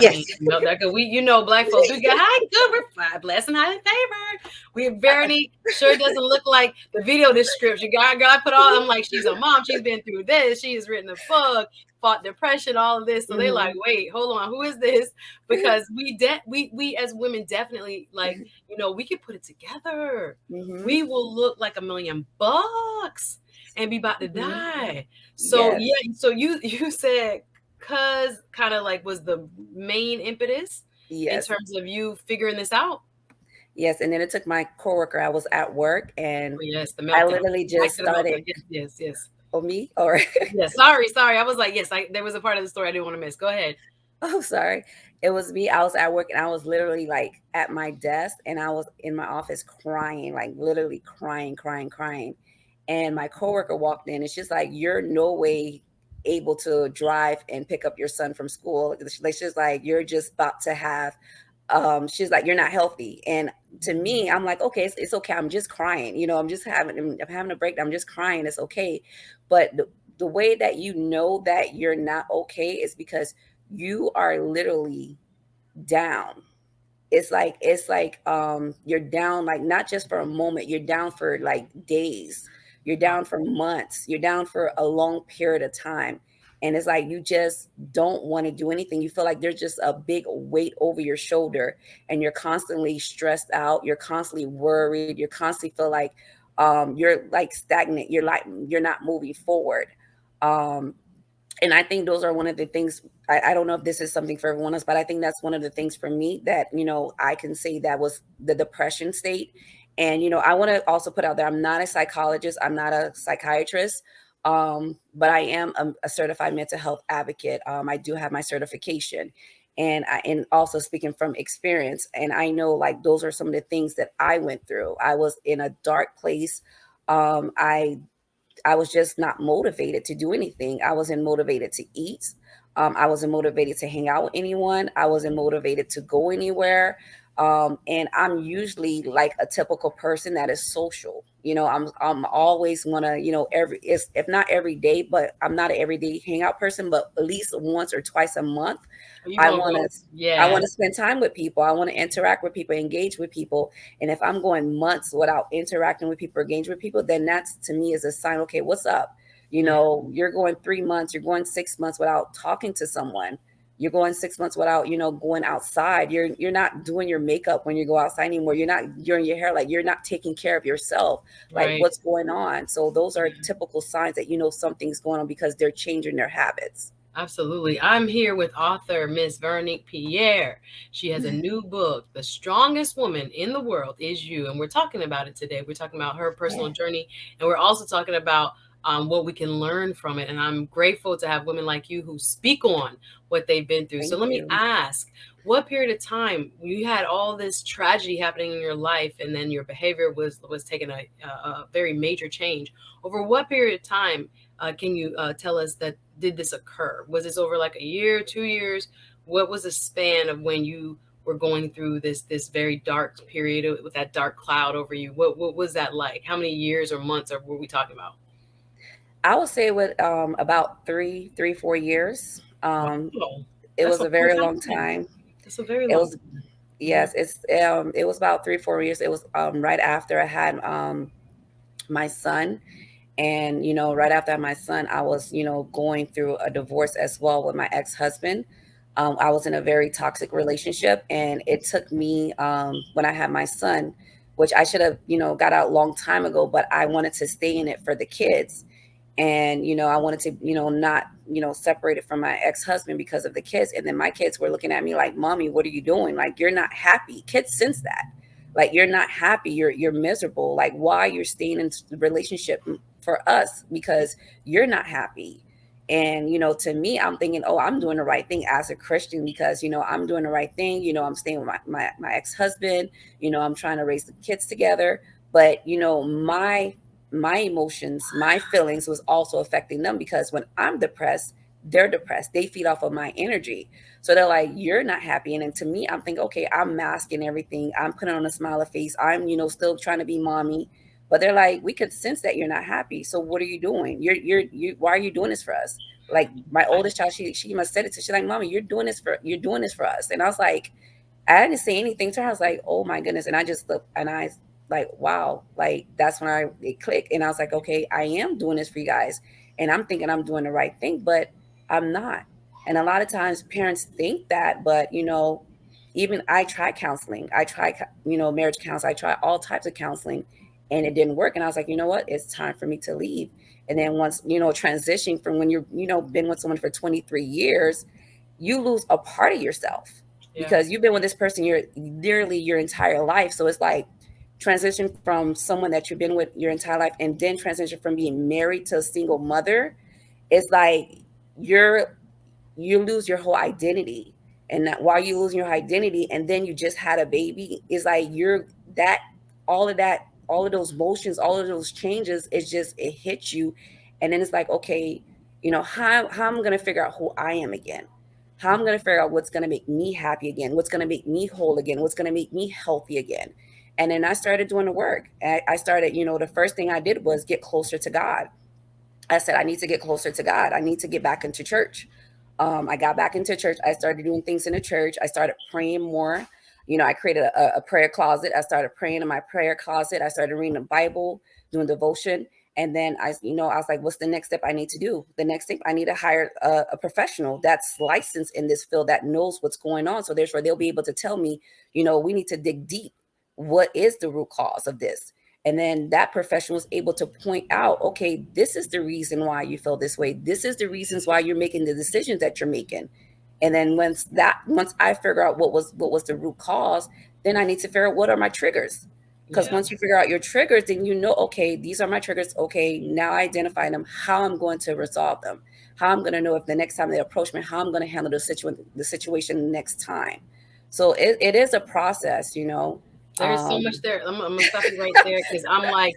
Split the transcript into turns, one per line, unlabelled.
Yes.
No, that good. We, black folks, we got high good. We're blessed and highly favored. We Veronique sure doesn't look like the video description. God put all. I'm like, she's a mom. She's been through this. She has written a book, fought depression, all of this. So they like, wait, hold on, who is this? Because we as women definitely like, we can put it together. We will look like $1,000,000 and be about to die. So
Yes.
yeah, so you said cuz kind of like was the main impetus in
Yes.
terms of you figuring this out.
Yes. And then it took my coworker. I was at work
Oh
and
yes, the
I
meltdown.
literally
Back
just
to the
started.
meltdown. Yes, yes, yes.
Oh, me? Or
Yes. Sorry. I was like, yes, there was a part of the story I didn't want to miss. Go ahead.
oh, sorry. It was me. I was at work and I was literally like at my desk and I was in my office crying, like literally crying, crying, crying. And my coworker walked in and she's like, "You're no way able to drive and pick up your son from school." Like she's like, "You're just about to have she's like, "You're not healthy." And to me, I'm like, okay, it's okay. I'm just crying. I'm having a breakdown. I'm just crying. It's okay. But the way that you know that you're not okay is because you are literally down. It's like you're down, like not just for a moment, you're down for like days, you're
Wow.
down for months, you're down for a long period of time. And it's like you just don't want to do anything. You feel like there's just a big weight over your shoulder and you're constantly stressed out, you're constantly worried, you constantly feel like you're like stagnant, you're not moving forward. um and I think those are one of the things. I don't know if this is something for everyone else, but I think that's one of the things for me that, I can say that was the depression state. And, I want to also put out there, I'm not a psychologist, I'm not a psychiatrist, but I am a certified mental health advocate. I do have my certification. And also speaking from experience, and I know like those are some of the things that I went through. I was in a dark place. I was just not motivated to do anything. I wasn't motivated to eat. I wasn't motivated to hang out with anyone. I wasn't motivated to go anywhere. And I'm usually like a typical person that is social. I'm always wanna, if not every day, but I'm not an everyday hangout person, but at least once or twice a month,
Are you
I
gonna
wanna
go?
I
Yeah.
want to spend time with people. I want to interact with people, engage with people. And if I'm going months without interacting with people, or engaging with people, then that's to me is a sign. Okay, what's up?
Yeah.
You're going 3 months, you're going 6 months without talking to someone. You're going 6 months without, going outside. You're not doing your makeup when you go outside anymore. You're not doing your hair. Like you're not taking care of yourself. Like
Right.
what's going on? So those are typical signs that something's going on because they're changing their habits.
Absolutely. I'm here with author Miss Veronique Pierre. She has a new book, The Strongest Woman in the World Is You. And we're talking about it today. We're talking about her
Yeah.
personal journey. And we're also talking about what we can learn from it. And I'm grateful to have women like you who speak on what they've been through. So
Thank
let me
you.
ask, what period of time you had all this tragedy happening in your life and then your behavior was taking a very major change? Over what period of time can you tell us that did this occur? Was this over like a year, 2 years? What was the span of when you were going through this very dark period with that dark cloud over you? What was that like? How many years or months were we talking about?
I would say with about 4 years.
Wow,
It
that's
was
a
a
long
very long
time.
time.
That's a very
It
long
was
time. Mhm.
Yes, it was about 3 4 years. It was right after I had my son. And right after my son, I was going through a divorce as well with my ex-husband. I was in a very toxic relationship, and it took me when I had my son, which I should have got out a long time ago, but I wanted to stay in it for the kids. And I wanted to not separate it from my ex-husband because of the kids. And then my kids were looking at me like, "Mommy, what are you doing? Like you're not happy." Kids sense that, like you're not happy, you're miserable, like why you're staying in the relationship for us because you're not happy. And to me, I'm thinking, oh, I'm doing the right thing as a Christian because I'm doing the right thing. I'm staying with my ex-husband. I'm trying to raise the kids together. But my emotions, my feelings was also affecting them because when I'm depressed, they're depressed. They feed off of my energy. So they're like, "You're not happy." And then to me, I'm thinking, okay, I'm masking everything. I'm putting on a smiley face. I'm, still trying to be mommy. But they're like, "We could sense that you're not happy. So what are you doing? Why are you doing this for us?" like my oldest child, she must said it to, she's like, Mama, you're doing this for us. And I was like, I didn't say anything to her. I was like, oh my goodness. And I just looked and I like, wow, like that's when it clicked. And I was like, okay, I am doing this for you guys. And I'm thinking I'm doing the right thing, but I'm not. And a lot of times parents think that, but even I tried counseling. I tried, marriage counseling. I tried all types of counseling and it didn't work. And I was like, you know what? It's time for me to leave. And then once, transitioning from when you're, been with someone for 23 years, you lose a part of yourself
Yeah.
because you've been with this person your literally your entire life. So it's like transition from someone that you've been with your entire life and then transition from being married to a single mother. It's like you're you lose your whole identity. And that while you losing your identity and then you just had a baby, is like that all of those motions, all of those changes, it hits you. And then it's like, okay, how I'm gonna figure out who I am again. How I'm gonna figure out what's gonna make me happy again, what's gonna make me whole again, what's gonna make me healthy again. And then I started doing the work. I started, the first thing I did was get closer to God. I said, I need to get closer to God. I need to get back into church. I got back into church. I started doing things in the church. I started praying more. I created a prayer closet. I started praying in my prayer closet. I started reading the Bible, doing devotion. And then I was like, what's the next step I need to do? The next thing, I need to hire a professional that's licensed in this field that knows what's going on. So therefore, they'll be able to tell me, we need to dig deep. What is the root cause of this? And then that professional was able to point out, okay, this is the reason why you feel this way. This is the reasons why you're making the decisions that you're making. And then once I figure out what was the root cause, then I need to figure out what are my triggers. Because
Yeah.
once you figure out your triggers, then okay, these are my triggers. Okay, now I identify them, how I'm going to resolve them, how I'm going to know if the next time they approach me, how I'm going to handle the situation next time. So it is a process.
There's so much
Um,
there. I'm gonna stop you right there because I'm like,